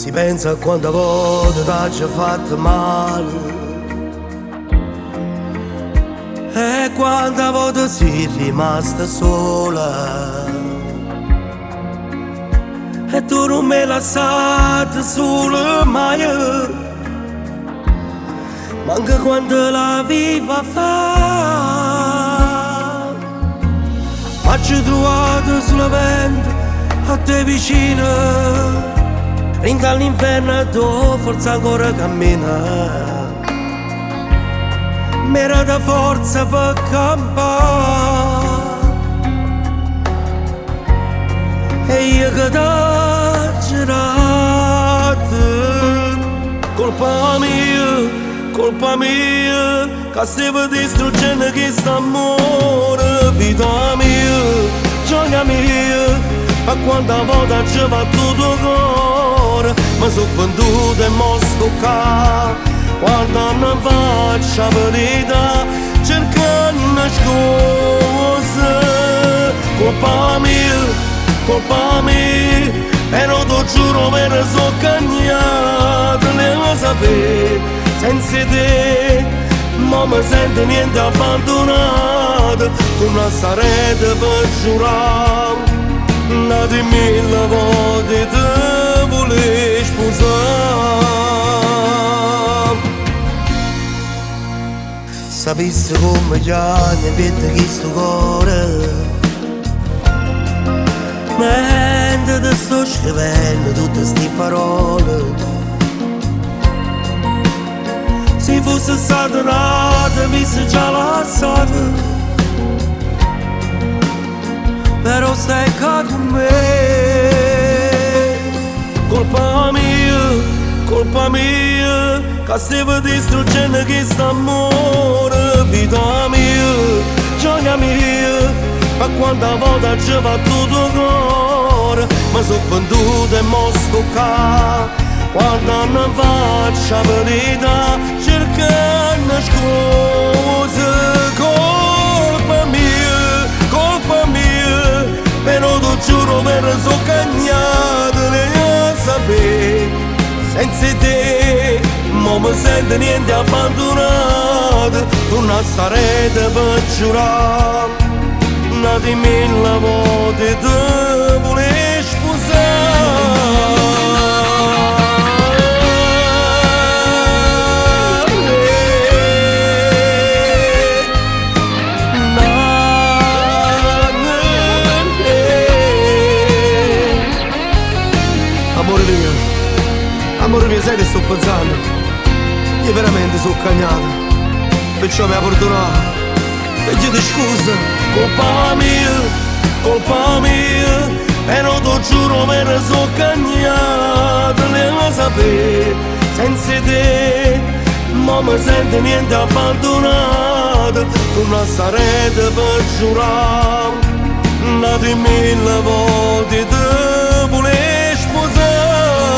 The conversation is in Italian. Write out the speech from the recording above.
Si pensa a quante volte t'hai fatto male e quante volte sei rimasta sola e tu non mi hai lasciato sola mai, manca quando la viva fa. Ma ci trovato solamente a te vicino, rinda all'inferno e tu forza ancora cammina. M'era da forza per campare e io che t'ho girato. Colpa mia, che stavo distruggendo questo amore. Vita mia, gioia mia, ma quanta volta ci va tutto cuore. Ma sono venduto e mo' sto qua. Guarda ne faccia verità, cercando una scusa. Colpa mia, però ti giuro me ne so cagnato. Ne lo sapevo, senza te, ma mi sento niente abbandonato. Tu non sarete per giurare, nati mille volte te volevi sposare. Sapessi come gli anni per questo cuore, mentre ti sto scrivendo tutte ste parole. Se fosse stato nato mi sei già lasciato, però stai qua con me. Colpa mia, che stavo distruggendo questo amore. Vita mia, gioia mia, ma quanta volta ci va tutto cuore. Ma sono venduto e mo' sto qua. Guarda ne faccia verità, cercando scuse. Colpa mia, però ti giuro me ne so cagnato. Ne sapevo, senza te, mo' mi sento niente abbandonato. Tu non sarete per giurare, nati mille volte te volevi sposare. Amore mio, sai che sto pensando? Io veramente sono cagnato, perciò mi ha perdonato e chiedo scusa. Colpa mia, però ti giuro me ne so cagnato. Ne lo sapevo, senza te, ma mi sento niente abbandonato. Tu non sarete per giurare, nati mille volte te volevi sposare.